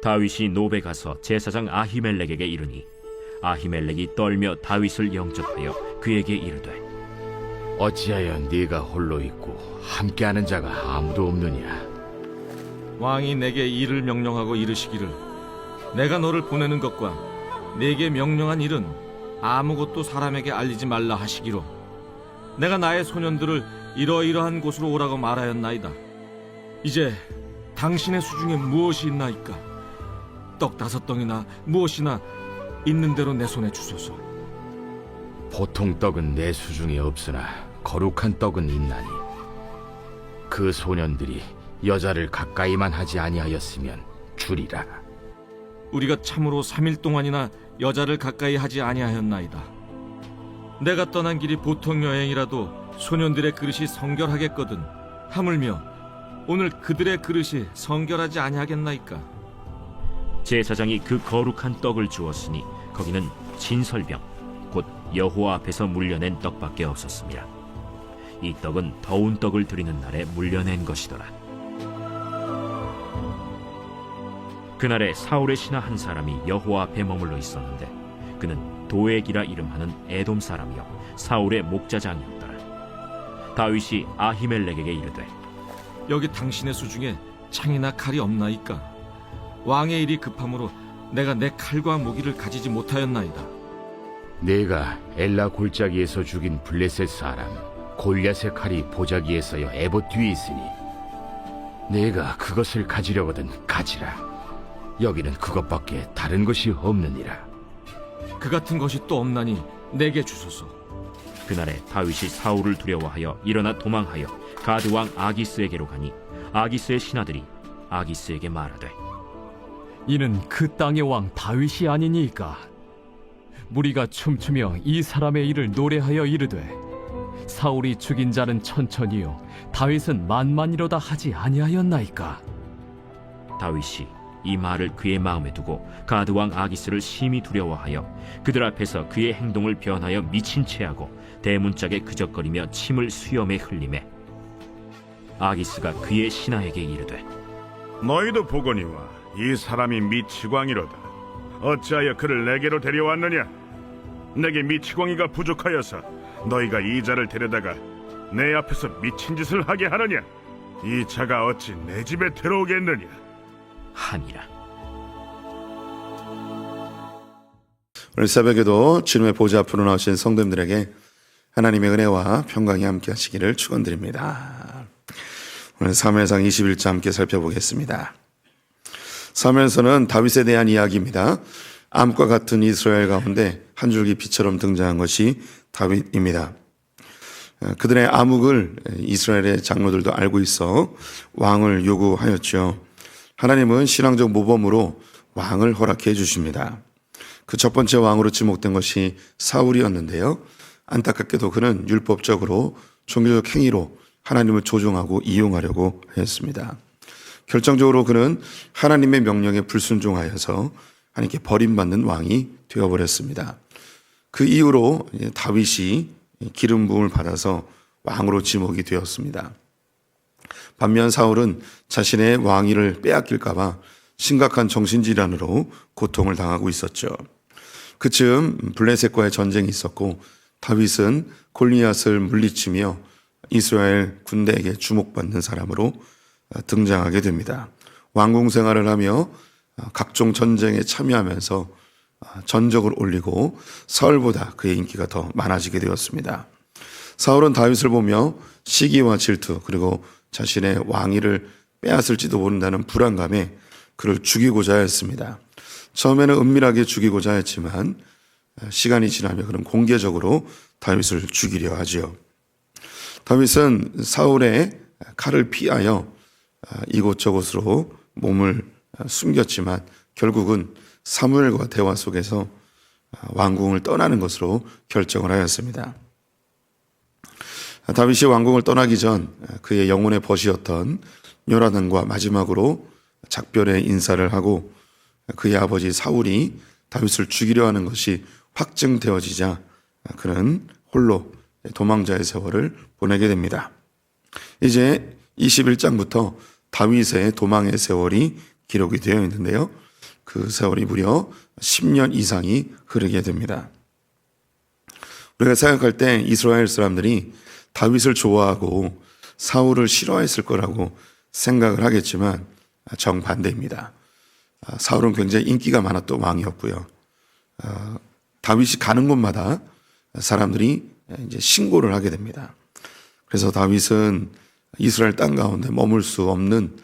다윗이 노베 가서 제사장 아히멜렉에게 이르니 아히멜렉이 떨며 다윗을 영접하여 그에게 이르되 어찌하여 네가 홀로 있고 함께하는 자가 아무도 없느냐? 왕이 내게 일을 명령하고 이르시기를 내가 너를 보내는 것과 내게 명령한 일은 아무것도 사람에게 알리지 말라 하시기로 내가 나의 소년들을 이러이러한 곳으로 오라고 말하였나이다. 이제 당신의 수중에 무엇이 있나이까? 떡 5덩이나 무엇이나 있는 대로 내 손에 주소서. 보통 떡은 내 수중에 없으나 거룩한 떡은 있나니 그 소년들이 여자를 가까이만 하지 아니하였으면 주리라. 우리가 참으로 3일 동안이나 여자를 가까이 하지 아니하였나이다. 내가 떠난 길이 보통 여행이라도 소년들의 그릇이 성결하겠거든 하물며 오늘 그들의 그릇이 성결하지 아니하겠나이까? 제사장이 그 거룩한 떡을 주었으니 거기는 진설병 곧 여호와 앞에서 물려낸 떡밖에 없었습니다. 이 떡은 더운 떡을 드리는 날에 물려낸 것이더라. 그날에 사울의 신하 한 사람이 여호와 앞에 머물러 있었는데 그는 도액이라 이름하는 에돔 사람이요 사울의 목자장이었더라. 다윗이 아히멜렉에게 이르되 여기 당신의 수중에 창이나 칼이 없나이까? 왕의 일이 급함으로 내가 내 칼과 무기를 가지지 못하였나이다. 네가 엘라 골짜기에서 죽인 블레셋 사람 골리앗의 칼이 보자기에서여 에봇 뒤에 있으니 네가 그것을 가지려거든 가지라. 여기는 그것밖에 다른 것이 없느니라. 그 같은 것이 또 없나니 내게 주소서. 그날에 다윗이 사울을 두려워하여 일어나 도망하여 가드 왕 아기스에게로 가니 아기스의 신하들이 아기스에게 말하되 이는 그 땅의 왕 다윗이 아니니까? 무리가 춤추며 이 사람의 일을 노래하여 이르되 사울이 죽인 자는 천천히요 다윗은 만만이로다 하지 아니하였나이까? 다윗이 이 말을 그의 마음에 두고 가드 왕 아기스를 심히 두려워하여 그들 앞에서 그의 행동을 변하여 미친 채하고 대문짝에 그적거리며 침을 수염에 흘리매 아기스가 그의 신하에게 이르되 너희도 보거니와 이 사람이 미치광이로다. 어찌하여 그를 내게로 데려왔느냐? 내게 미치광이가 부족하여서 너희가 이 자를 데려다가 내 앞에서 미친 짓을 하게 하느냐? 이 자가 어찌 내 집에 들어오겠느냐? 하니라. 오늘 새벽에도 주님의 보좌 앞으로 나오신 성도님들에게 하나님의 은혜와 평강이 함께 하시기를 축원드립니다. 오늘 사무엘상 21장 함께 살펴보겠습니다. 사무엘서는 다윗에 대한 이야기입니다. 암과 같은 이스라엘 가운데 한 줄기 빛처럼 등장한 것이 다윗입니다. 그들의 암흑을 이스라엘의 장로들도 알고 있어 왕을 요구하였죠. 하나님은 신앙적 모범으로 왕을 허락해 주십니다. 그 첫 번째 왕으로 지목된 것이 사울이었는데요. 안타깝게도 그는 율법적으로 종교적 행위로 하나님을 조종하고 이용하려고 했습니다. 결정적으로 그는 하나님의 명령에 불순종하여서 하나님께 버림받는 왕이 되어버렸습니다. 그 이후로 다윗이 기름 부음을 받아서 왕으로 지목이 되었습니다. 반면 사울은 자신의 왕위를 빼앗길까 봐 심각한 정신질환으로 고통을 당하고 있었죠. 그쯤 블레셋과의 전쟁이 있었고 다윗은 골리앗을 물리치며 이스라엘 군대에게 주목받는 사람으로 등장하게 됩니다. 왕궁 생활을 하며 각종 전쟁에 참여하면서 전적을 올리고 사울보다 그의 인기가 더 많아지게 되었습니다. 사울은 다윗을 보며 시기와 질투 그리고 자신의 왕위를 빼앗을지도 모른다는 불안감에 그를 죽이고자 했습니다. 처음에는 은밀하게 죽이고자 했지만 시간이 지나며 그는 공개적으로 다윗을 죽이려 하지요. 다윗은 사울의 칼을 피하여 이곳저곳으로 몸을 숨겼지만 결국은 사무엘과 대화 속에서 왕궁을 떠나는 것으로 결정을 하였습니다. 다윗이 왕궁을 떠나기 전 그의 영혼의 벗이었던 요나단과 마지막으로 작별의 인사를 하고 그의 아버지 사울이 다윗을 죽이려 하는 것이 확증되어지자 그는 홀로 도망자의 세월을 보내게 됩니다. 이제 21장부터 다윗의 도망의 세월이 기록이 되어 있는데요. 그 세월이 무려 10년 이상이 흐르게 됩니다. 우리가 생각할 때 이스라엘 사람들이 다윗을 좋아하고 사울을 싫어했을 거라고 생각을 하겠지만 정반대입니다. 사울은 굉장히 인기가 많았던 왕이었고요. 다윗이 가는 곳마다 사람들이 이제 신고를 하게 됩니다. 그래서 다윗은 이스라엘 땅 가운데 머물 수 없는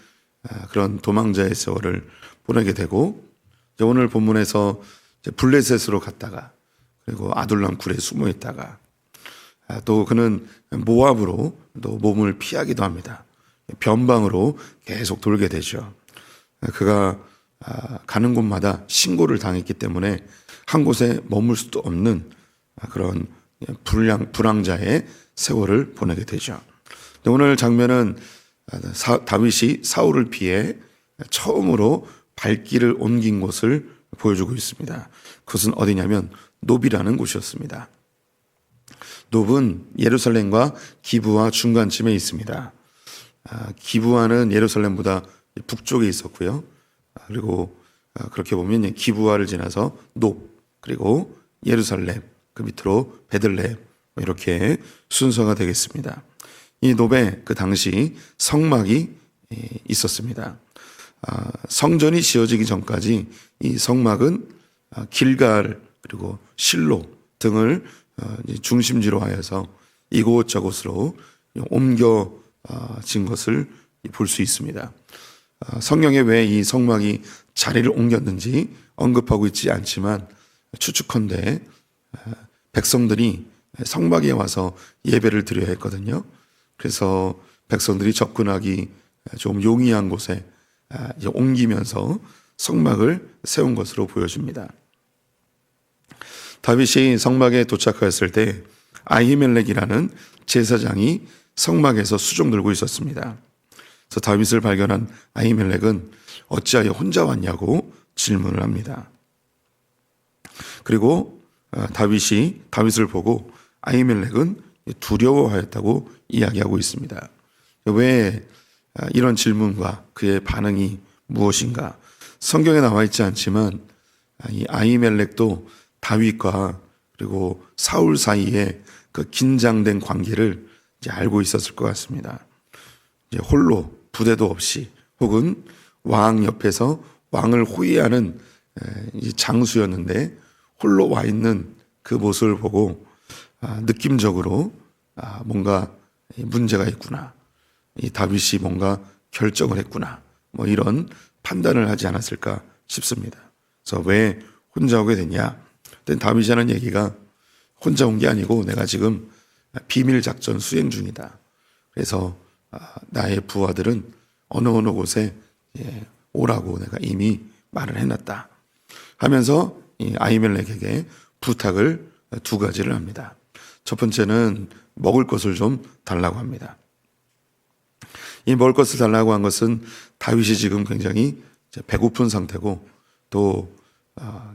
그런 도망자의 세월을 보내게 되고, 오늘 본문에서 블레셋으로 갔다가 그리고 아둘람 굴에 숨어 있다가 또 그는 모압으로 또 몸을 피하기도 합니다. 변방으로 계속 돌게 되죠. 그가 가는 곳마다 신고를 당했기 때문에 한 곳에 머물 수도 없는 그런 불황자의 세월을 보내게 되죠. 오늘 장면은 다윗이 사울을 피해 처음으로 발길을 옮긴 곳을 보여주고 있습니다. 그것은 어디냐면 노비라는 곳이었습니다. 놉은 예루살렘과 기브와 중간쯤에 있습니다. 기브와는 예루살렘보다 북쪽에 있었고요. 그리고 그렇게 보면 기브와를 지나서 놉, 그리고 예루살렘, 그 밑으로 베들레헴, 이렇게 순서가 되겠습니다. 이 놉에 그 당시 성막이 있었습니다. 성전이 지어지기 전까지 이 성막은 길갈 그리고 실로 등을 중심지로 하여서 이곳저곳으로 옮겨진 것을 볼 수 있습니다. 성경에 왜 이 성막이 자리를 옮겼는지 언급하고 있지 않지만 추측컨대 백성들이 성막에 와서 예배를 드려야 했거든요. 그래서 백성들이 접근하기 좀 용이한 곳에 옮기면서 성막을 세운 것으로 보여집니다. 다윗이 성막에 도착하였을 때 아히멜렉이라는 제사장이 성막에서 수종 들고 있었습니다. 그래서 다윗을 발견한 아히멜렉은 어찌하여 혼자 왔냐고 질문을 합니다. 그리고 다윗이 다윗을 보고 아히멜렉은 두려워하였다고 이야기하고 있습니다. 왜 이런 질문과 그의 반응이 무엇인가? 성경에 나와 있지 않지만 이 아히멜렉도 다윗과 그리고 사울 사이에 그 긴장된 관계를 이제 알고 있었을 것 같습니다. 이제 홀로 부대도 없이 혹은 왕 옆에서 왕을 호위하는 이 장수였는데 홀로 와 있는 그 모습을 보고 느낌적으로 뭔가 문제가 있구나, 이 다윗이 뭔가 결정을 했구나, 뭐 이런 판단을 하지 않았을까 싶습니다. 그래서 왜 혼자 오게 됐냐? 다윗이 하는 얘기가 혼자 온 게 아니고 내가 지금 비밀 작전 수행 중이다. 그래서 나의 부하들은 어느 곳에 오라고 내가 이미 말을 해놨다 하면서 이 아히멜렉에게 부탁을 두 가지를 합니다. 첫 번째는 먹을 것을 좀 달라고 합니다. 이 먹을 것을 달라고 한 것은 다윗이 지금 굉장히 배고픈 상태고 또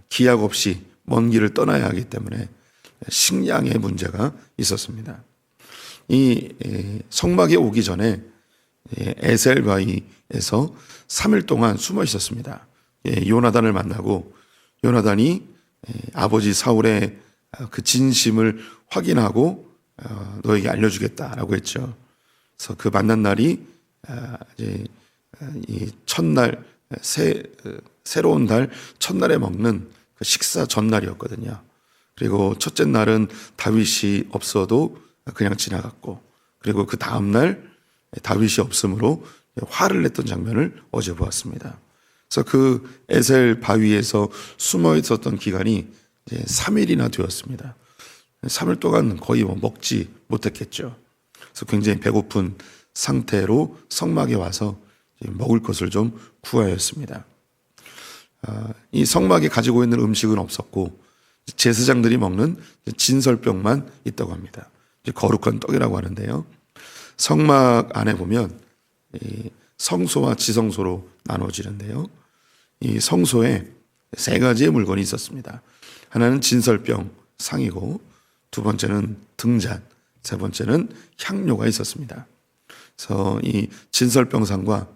기약 없이 먼 길을 떠나야 하기 때문에 식량의 문제가 있었습니다. 이 성막에 오기 전에 에셀바이에서 3일 동안 숨어 있었습니다. 요나단을 만나고 요나단이 아버지 사울의 그 진심을 확인하고 너에게 알려주겠다라고 했죠. 그래서 그 만난 날이 이제 이 첫날 새로운 달 첫날에 먹는 그 식사 전날이었거든요. 그리고 첫째 날은 다윗이 없어도 그냥 지나갔고, 그리고 그 다음 날 다윗이 없으므로 화를 냈던 장면을 어제 보았습니다. 그래서 그 에셀 바위에서 숨어 있었던 기간이 이제 3일이나 되었습니다. 3일 동안 거의 먹지 못했겠죠. 그래서 굉장히 배고픈 상태로 성막에 와서 먹을 것을 좀 구하였습니다. 이 성막에 가지고 있는 음식은 없었고 제사장들이 먹는 진설병만 있다고 합니다. 거룩한 떡이라고 하는데요. 성막 안에 보면 성소와 지성소로 나눠지는데요. 이 성소에 세 가지의 물건이 있었습니다. 하나는 진설병 상이고, 두 번째는 등잔, 세 번째는 향료가 있었습니다. 그래서 이 진설병 상과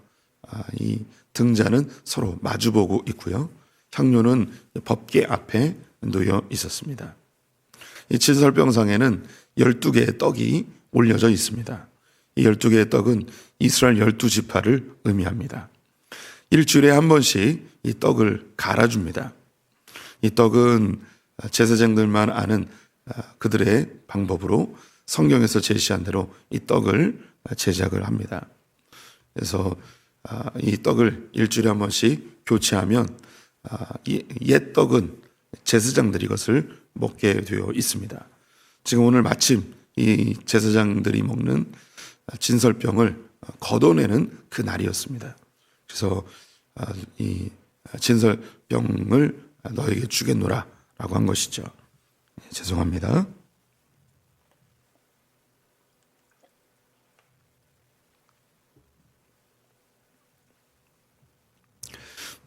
이 등잔은 서로 마주보고 있고요. 향료는 법궤 앞에 놓여 있었습니다. 이 진설병상에는 12개의 떡이 올려져 있습니다. 이 12개의 떡은 이스라엘 12지파를 의미합니다. 일주일에 한 번씩 이 떡을 갈아줍니다. 이 떡은 제사장들만 아는 그들의 방법으로 성경에서 제시한 대로 이 떡을 제작을 합니다. 그래서 이 떡을 일주일에 한 번씩 교체하면 옛 떡은 제사장들이 이것을 먹게 되어 있습니다. 지금 오늘 마침 이 제사장들이 먹는 진설병을 걷어내는 그 날이었습니다. 그래서 이 진설병을 너에게 주겠노라 라고 한 것이죠. 죄송합니다.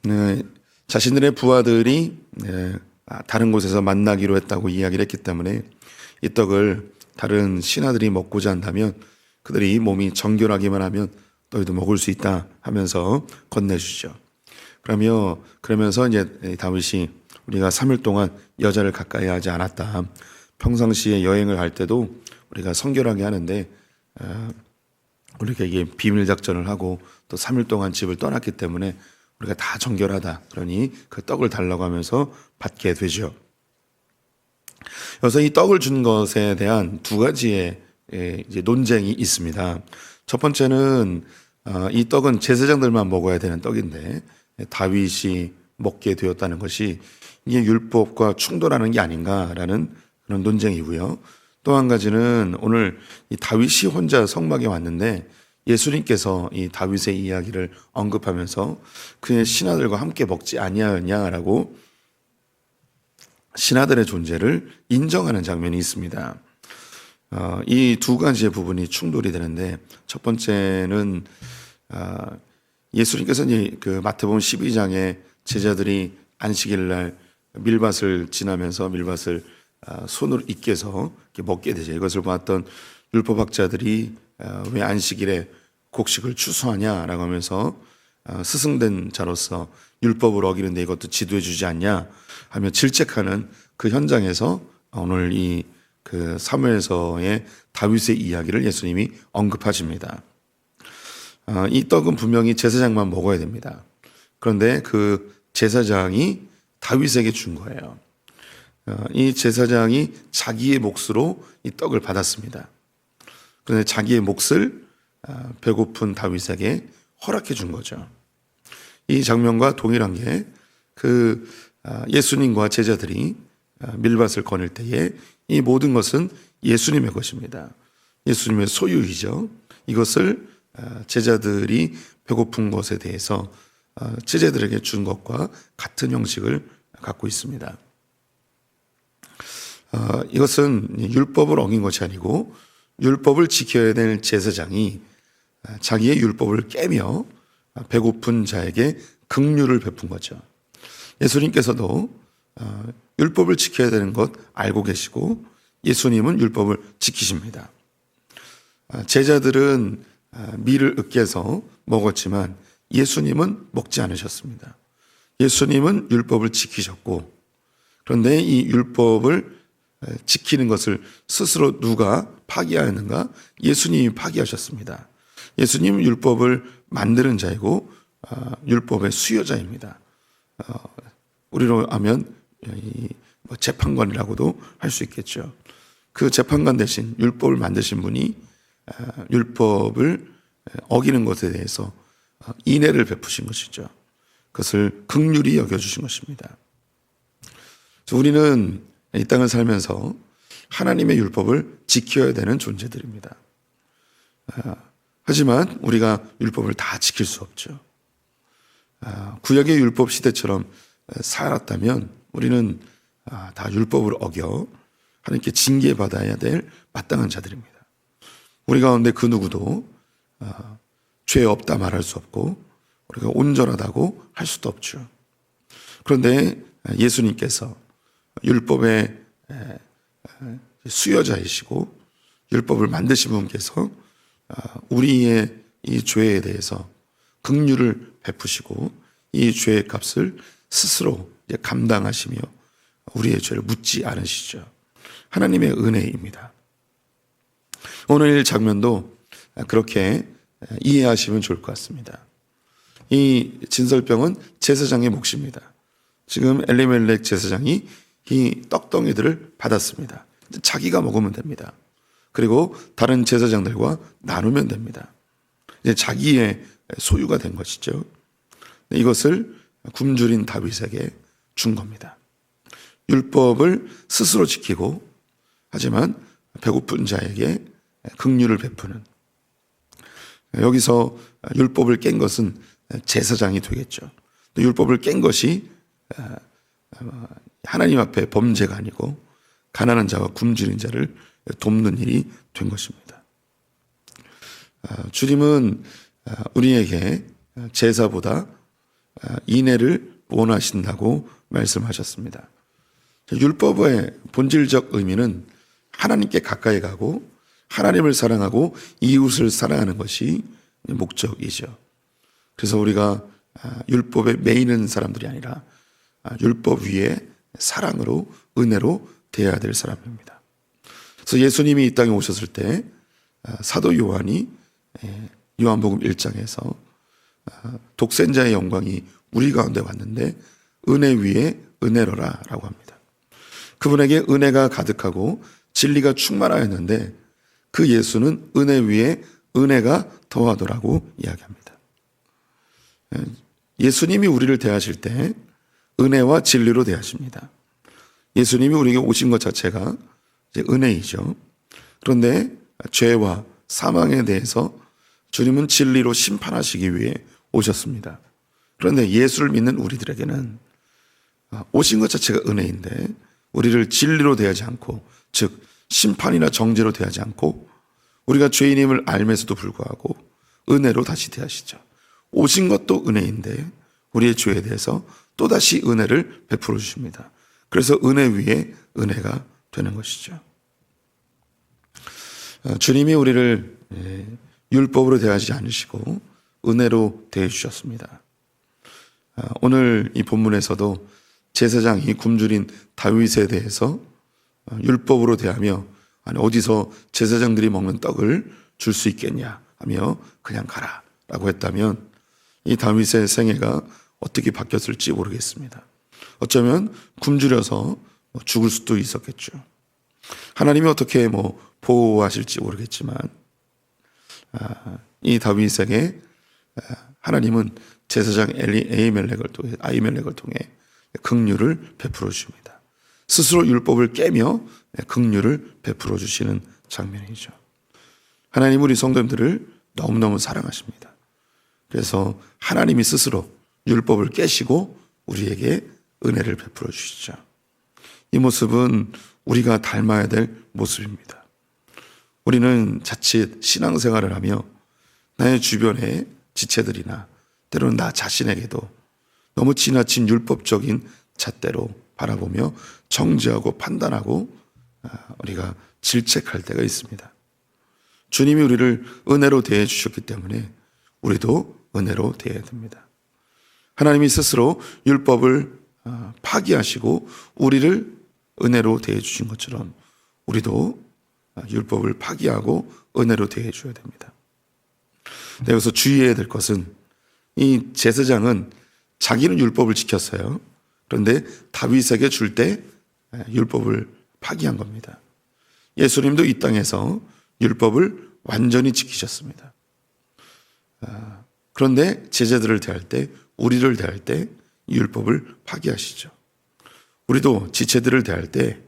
네, 자신들의 부하들이 다른 곳에서 만나기로 했다고 이야기를 했기 때문에 이 떡을 다른 신하들이 먹고자 한다면 그들이 몸이 정결하기만 하면 너희도 먹을 수 있다 하면서 건네주죠. 그러면서 이제 다윗이 우리가 3일 동안 여자를 가까이 하지 않았다. 평상시에 여행을 할 때도 우리가 성결하게 하는데 우리가 이게 비밀 작전을 하고 또 3일 동안 집을 떠났기 때문에 우리가 다 정결하다. 그러니 그 떡을 달라고 하면서 받게 되죠. 그래서 이 떡을 준 것에 대한 두 가지의 이제 논쟁이 있습니다. 첫 번째는 이 떡은 제사장들만 먹어야 되는 떡인데 다윗이 먹게 되었다는 것이 이게 율법과 충돌하는 게 아닌가라는 그런 논쟁이고요. 또 한 가지는 오늘 이 다윗이 혼자 성막에 왔는데 예수님께서 이 다윗의 이야기를 언급하면서 그의 신하들과 함께 먹지 아니하였냐라고 신하들의 존재를 인정하는 장면이 있습니다. 이 두 가지의 부분이 충돌이 되는데 첫 번째는 예수님께서 그 마태복음 12장에 제자들이 안식일 날 밀밭을 지나면서 밀밭을 손으로 익혀서 먹게 되죠. 이것을 봤던 율법학자들이 왜 안식일에 곡식을 추수하냐라고 하면서 스승된 자로서 율법을 어기는데 이것도 지도해 주지 않냐 하며 질책하는 그 현장에서 오늘 이 그 사무엘서의 다윗의 이야기를 예수님이 언급하십니다. 이 떡은 분명히 제사장만 먹어야 됩니다. 그런데 그 제사장이 다윗에게 준 거예요. 이 제사장이 자기의 몫으로 이 떡을 받았습니다. 그런데 자기의 몫을 배고픈 다윗에게 허락해 준 거죠. 이 장면과 동일한 게 그 예수님과 제자들이 밀밭을 거닐 때에 이 모든 것은 예수님의 것입니다. 예수님의 소유이죠. 이것을 제자들이 배고픈 것에 대해서 제자들에게 준 것과 같은 형식을 갖고 있습니다. 이것은 율법을 어긴 것이 아니고 율법을 지켜야 될 제사장이 자기의 율법을 깨며 배고픈 자에게 긍휼을 베푼 거죠. 예수님께서도 율법을 지켜야 되는 것 알고 계시고 예수님은 율법을 지키십니다. 제자들은 밀을 으깨서 먹었지만 예수님은 먹지 않으셨습니다. 예수님은 율법을 지키셨고 그런데 이 율법을 지키는 것을 스스로 누가 파기하였는가? 예수님이 파기하셨습니다. 예수님은 율법을 만드는 자이고 율법의 수여자입니다. 우리로 하면 재판관이라고도 할 수 있겠죠. 그 재판관 대신 율법을 만드신 분이 율법을 어기는 것에 대해서 인애를 베푸신 것이죠. 그것을 긍휼히 여겨주신 것입니다. 우리는 이 땅을 살면서 하나님의 율법을 지켜야 되는 존재들입니다. 하지만 우리가 율법을 다 지킬 수 없죠. 구약의 율법 시대처럼 살았다면 우리는 다 율법을 어겨 하나님께 징계받아야 될 마땅한 자들입니다. 우리 가운데 그 누구도 죄 없다 말할 수 없고 우리가 온전하다고 할 수도 없죠. 그런데 예수님께서 율법의 수여자이시고 율법을 만드신 분께서 우리의 이 죄에 대해서 긍휼을 베푸시고 이 죄의 값을 스스로 이제 감당하시며 우리의 죄를 묻지 않으시죠. 하나님의 은혜입니다. 오늘 장면도 그렇게 이해하시면 좋을 것 같습니다. 이 진설병은 제사장의 몫입니다. 지금 엘리멜렉 제사장이 이 떡덩이들을 받았습니다. 자기가 먹으면 됩니다. 그리고 다른 제사장들과 나누면 됩니다. 이제 자기의 소유가 된 것이죠. 이것을 굶주린 다윗에게 준 겁니다. 율법을 스스로 지키고 하지만 배고픈 자에게 긍휼을 베푸는, 여기서 율법을 깬 것은 제사장이 되겠죠. 율법을 깬 것이 하나님 앞에 범죄가 아니고 가난한 자와 굶주린 자를 돕는 일이 된 것입니다. 주님은 우리에게 제사보다 인애를 원하신다고 말씀하셨습니다. 율법의 본질적 의미는 하나님께 가까이 가고 하나님을 사랑하고 이웃을 사랑하는 것이 목적이죠. 그래서 우리가 율법에 매이는 사람들이 아니라 율법 위에 사랑으로 은혜로 대해야 될 사람입니다. 그래서 예수님이 이 땅에 오셨을 때 사도 요한이 요한복음 1장에서 독생자의 영광이 우리 가운데 왔는데 은혜 위에 은혜로라 라고 합니다. 그분에게 은혜가 가득하고 진리가 충만하였는데 그 예수는 은혜 위에 은혜가 더하더라고 이야기합니다. 예수님이 우리를 대하실 때 은혜와 진리로 대하십니다. 예수님이 우리에게 오신 것 자체가 이제 은혜이죠. 그런데 죄와 사망에 대해서 주님은 진리로 심판하시기 위해 오셨습니다. 그런데 예수를 믿는 우리들에게는 오신 것 자체가 은혜인데 우리를 진리로 대하지 않고, 즉 심판이나 정죄로 대하지 않고 우리가 죄인임을 알면서도 불구하고 은혜로 다시 대하시죠. 오신 것도 은혜인데 우리의 죄에 대해서 또다시 은혜를 베풀어 주십니다. 그래서 은혜 위에 은혜가 되는 것이죠. 주님이 우리를 율법으로 대하지 않으시고 은혜로 대해 주셨습니다. 오늘 이 본문에서도 제사장이 굶주린 다윗에 대해서 율법으로 대하며 아니 어디서 제사장들이 먹는 떡을 줄 수 있겠냐 하며 그냥 가라 라고 했다면 이 다윗의 생애가 어떻게 바뀌었을지 모르겠습니다. 어쩌면 굶주려서 죽을 수도 있었겠죠. 하나님이 어떻게 보호하실지 모르겠지만 이 다윗에게 하나님은 제사장 아히멜렉을 통해 긍휼을 베풀어 주십니다. 스스로 율법을 깨며 긍휼을 베풀어 주시는 장면이죠. 하나님은 우리 성도님들을 너무너무 사랑하십니다. 그래서 하나님이 스스로 율법을 깨시고 우리에게 은혜를 베풀어 주시죠. 이 모습은 우리가 닮아야 될 모습입니다. 우리는 자칫 신앙생활을 하며 나의 주변의 지체들이나 때로는 나 자신에게도 너무 지나친 율법적인 잣대로 바라보며 정죄하고 판단하고 우리가 질책할 때가 있습니다. 주님이 우리를 은혜로 대해 주셨기 때문에 우리도 은혜로 대해야 됩니다. 하나님이 스스로 율법을 파기하시고 우리를 은혜로 대해 주신 것처럼 우리도 율법을 파기하고 은혜로 대해 줘야 됩니다. 여기서 주의해야 될 것은 이 제사장은 자기는 율법을 지켰어요. 그런데 다윗에게 줄 때 율법을 파기한 겁니다. 예수님도 이 땅에서 율법을 완전히 지키셨습니다. 그런데 제자들을 대할 때, 우리를 대할 때 율법을 파기하시죠. 우리도 지체들을 대할 때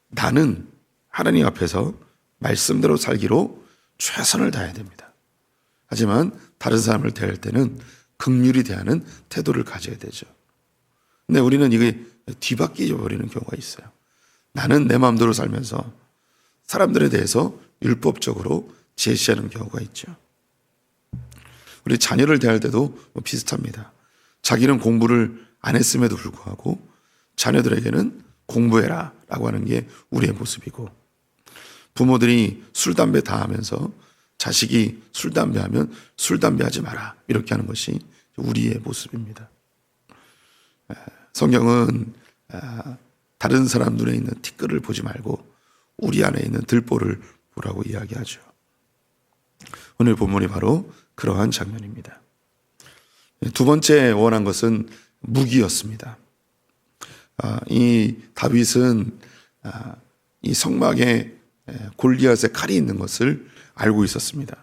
나는 하나님 앞에서 말씀대로 살기로 최선을 다해야 됩니다. 하지만 다른 사람을 대할 때는 긍휼히 대하는 태도를 가져야 되죠. 근데 우리는 이게 뒤바뀌어 버리는 경우가 있어요. 나는 내 마음대로 살면서 사람들에 대해서 율법적으로 제시하는 경우가 있죠. 우리 자녀를 대할 때도 비슷합니다. 자기는 공부를 안 했음에도 불구하고 자녀들에게는 공부해라 라고 하는 게 우리의 모습이고, 부모들이 술, 담배 다 하면서 자식이 술, 담배 하면 술, 담배 하지 마라 이렇게 하는 것이 우리의 모습입니다. 성경은 다른 사람 눈에 있는 티끌을 보지 말고 우리 안에 있는 들보를 보라고 이야기하죠. 오늘 본문이 바로 그러한 장면입니다. 두 번째 원한 것은 무기였습니다. 이 다윗은 이 성막에 골리앗의 칼이 있는 것을 알고 있었습니다.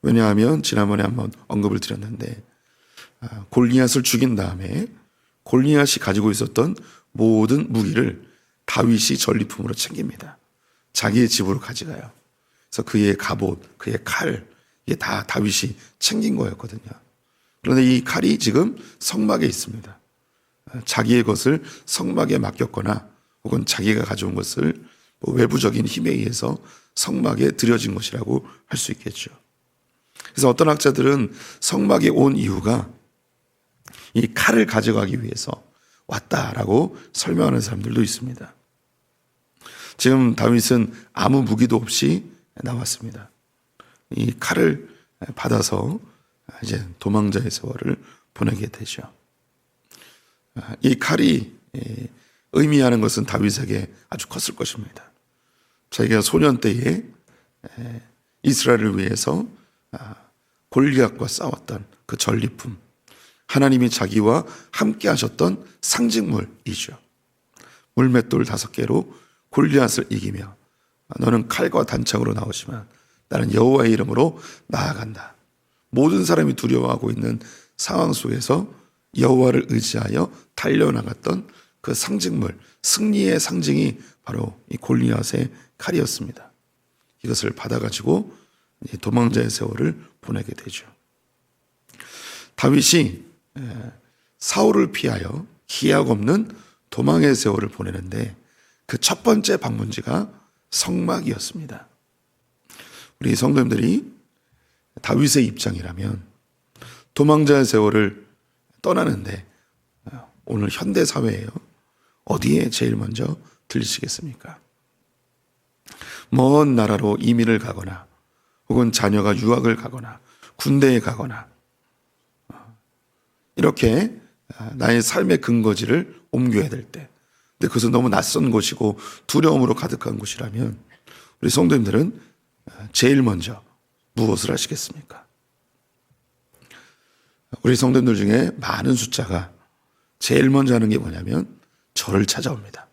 왜냐하면 지난번에 한번 언급을 드렸는데 골리앗을 죽인 다음에 골리앗이 가지고 있었던 모든 무기를 다윗이 전리품으로 챙깁니다. 자기의 집으로 가져가요. 그래서 그의 갑옷, 그의 칼, 이게 다 다윗이 챙긴 거였거든요. 그런데 이 칼이 지금 성막에 있습니다. 자기의 것을 성막에 맡겼거나 혹은 자기가 가져온 것을 외부적인 힘에 의해서 성막에 들여진 것이라고 할 수 있겠죠. 그래서 어떤 학자들은 성막에 온 이유가 이 칼을 가져가기 위해서 왔다라고 설명하는 사람들도 있습니다. 지금 다윗은 아무 무기도 없이 나왔습니다. 이 칼을 받아서 이제 도망자의 세월을 보내게 되죠. 이 칼이 의미하는 것은 다윗에게 아주 컸을 것입니다. 자기가 소년 때에 이스라엘을 위해서 골리앗과 싸웠던 그 전리품, 하나님이 자기와 함께 하셨던 상징물이죠. 물맷돌 5개로 골리앗을 이기며 너는 칼과 단창으로 나오지만 나는 여호와의 이름으로 나아간다. 모든 사람이 두려워하고 있는 상황 속에서 여호와를 의지하여 달려나갔던 그 상징물, 승리의 상징이 바로 이 골리앗의 칼이었습니다. 이것을 받아가지고 도망자의 세월을 보내게 되죠. 다윗이 사울을 피하여 기약 없는 도망의 세월을 보내는데 그 첫 번째 방문지가 성막이었습니다. 우리 성도님들이 다윗의 입장이라면 도망자의 세월을 떠나는데 오늘 현대 사회에요. 어디에 제일 먼저 들리시겠습니까? 먼 나라로 이민을 가거나 혹은 자녀가 유학을 가거나 군대에 가거나 이렇게 나의 삶의 근거지를 옮겨야 될 때, 근데 그것은 너무 낯선 곳이고 두려움으로 가득한 곳이라면 우리 성도님들은 제일 먼저 무엇을 하시겠습니까? 우리 성도님들 중에 많은 숫자가 제일 먼저 하는 게 뭐냐면 저를 찾아옵니다.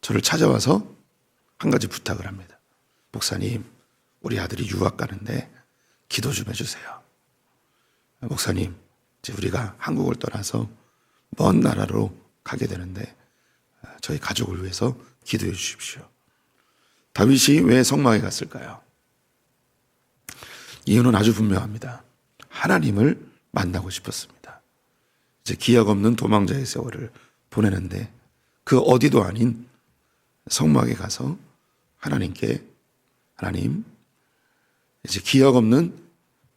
저를 찾아와서 한 가지 부탁을 합니다. 목사님, 우리 아들이 유학 가는데 기도 좀 해주세요. 목사님, 이제 우리가 한국을 떠나서 먼 나라로 가게 되는데 저희 가족을 위해서 기도해 주십시오. 다윗이 왜 성막에 갔을까요? 이유는 아주 분명합니다. 하나님을 만나고 싶었습니다. 이제 기약 없는 도망자의 세월을 보내는데 그 어디도 아닌 성막에 가서 하나님께, 하나님, 이제 기약 없는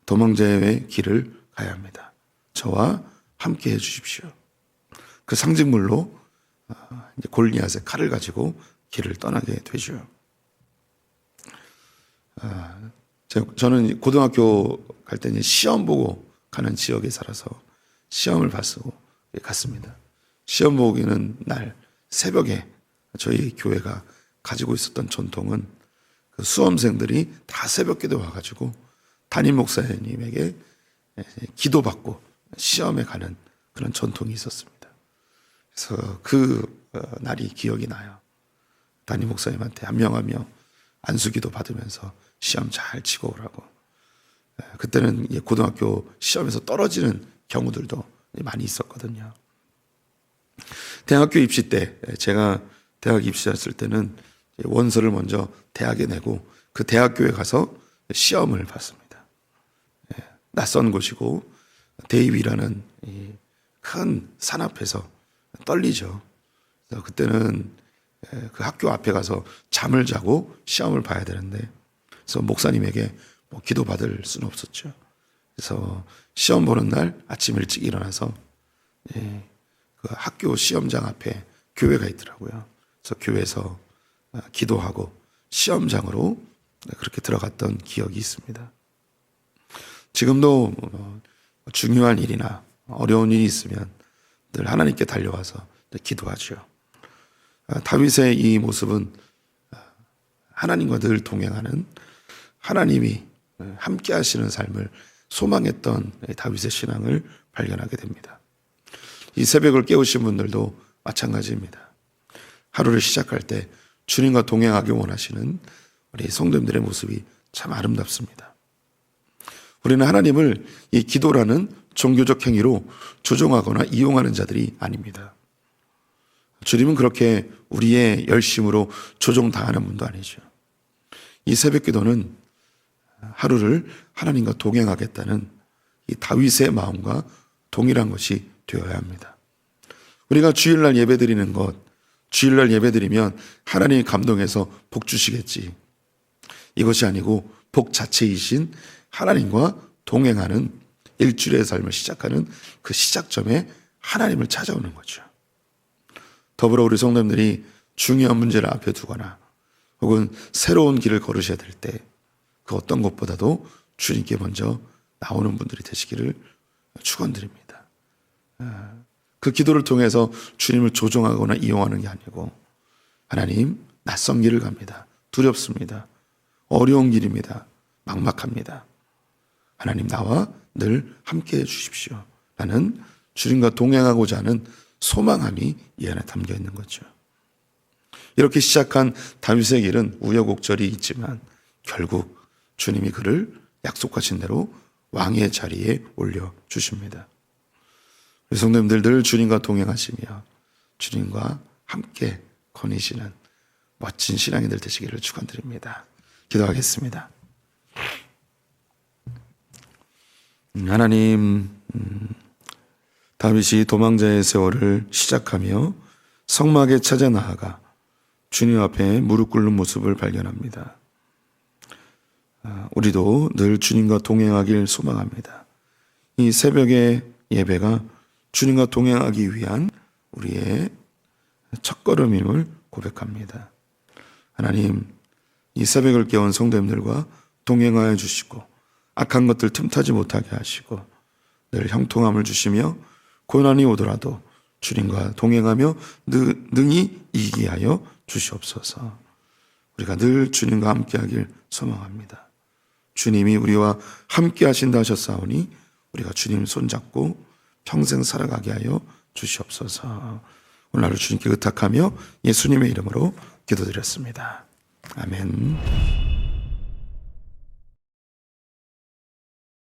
도망자의 길을 가야 합니다. 저와 함께 해주십시오. 그 상징물로 이제 골리앗의 칼을 가지고 길을 떠나게 되죠. 저는 고등학교 갈 때 시험 보고 가는 지역에 살아서 시험을 봤고 갔습니다. 시험 보기는 날 새벽에 저희 교회가 가지고 있었던 전통은 그 수험생들이 다 새벽기도 와가지고 담임 목사님에게 기도받고 시험에 가는 그런 전통이 있었습니다. 그래서 그 날이 기억이 나요. 담임 목사님한테 한 명 한 명 안수기도 받으면서 시험 잘 치고 오라고. 그때는 고등학교 시험에서 떨어지는 경우들도 많이 있었거든요. 대학교 입시 때, 제가 대학 입시했을 때는 원서를 먼저 대학에 내고 그 대학교에 가서 시험을 봤습니다. 낯선 곳이고 대입이라는 큰 산 앞에서 떨리죠. 그래서 그때는 그 학교 앞에 가서 잠을 자고 시험을 봐야 되는데, 그래서 목사님에게 뭐 기도받을 수는 없었죠. 그래서 시험 보는 날 아침 일찍 일어나서 그 학교 시험장 앞에 교회가 있더라고요. 그래서 교회에서 기도하고 시험장으로 그렇게 들어갔던 기억이 있습니다. 지금도 중요한 일이나 어려운 일이 있으면 늘 하나님께 달려와서 기도하죠. 다윗의 이 모습은 하나님과 늘 동행하는, 하나님이 함께 하시는 삶을 소망했던 다윗의 신앙을 발견하게 됩니다. 이 새벽을 깨우신 분들도 마찬가지입니다. 하루를 시작할 때 주님과 동행하기 원하시는 우리 성도님들의 모습이 참 아름답습니다. 우리는 하나님을 이 기도라는 종교적 행위로 조종하거나 이용하는 자들이 아닙니다. 주님은 그렇게 우리의 열심으로 조종당하는 분도 아니죠. 이 새벽 기도는 하루를 하나님과 동행하겠다는 이 다윗의 마음과 동일한 것이 되어야 합니다. 우리가 주일날 예배드리는 것, 주일날 예배드리면 하나님이 감동해서 복 주시겠지, 이것이 아니고 복 자체이신 하나님과 동행하는 일주일의 삶을 시작하는 그 시작점에 하나님을 찾아오는 거죠. 더불어 우리 성도님들이 중요한 문제를 앞에 두거나 혹은 새로운 길을 걸으셔야 될 때 그 어떤 것보다도 주님께 먼저 나오는 분들이 되시기를 축원드립니다. 그 기도를 통해서 주님을 조종하거나 이용하는 게 아니고, 하나님, 낯선 길을 갑니다. 두렵습니다. 어려운 길입니다. 막막합니다. 하나님, 나와 늘 함께해 주십시오. 라는 주님과 동행하고자 하는 소망함이 이 안에 담겨 있는 거죠. 이렇게 시작한 다윗의 길은 우여곡절이 있지만 결국 주님이 그를 약속하신 대로 왕의 자리에 올려주십니다. 우리 성도님들 늘 주님과 동행하시며 주님과 함께 거니시는 멋진 신앙인들 되시기를 축원드립니다. 기도하겠습니다. 하나님, 다윗이 도망자의 세월을 시작하며 성막에 찾아 나아가 주님 앞에 무릎 꿇는 모습을 발견합니다. 우리도 늘 주님과 동행하길 소망합니다. 이 새벽의 예배가 주님과 동행하기 위한 우리의 첫걸음임을 고백합니다. 하나님, 이 새벽을 깨운 성도님들과 동행하여 주시고 악한 것들 틈타지 못하게 하시고 늘 형통함을 주시며 고난이 오더라도 주님과 동행하며 능히 이기게 하여 주시옵소서. 우리가 늘 주님과 함께하길 소망합니다. 주님이 우리와 함께 하신다 하셨사오니 우리가 주님 손잡고 평생 살아가게 하여 주시옵소서. 오늘 하루 주님께 의탁하며 예수님의 이름으로 기도드렸습니다. 아멘.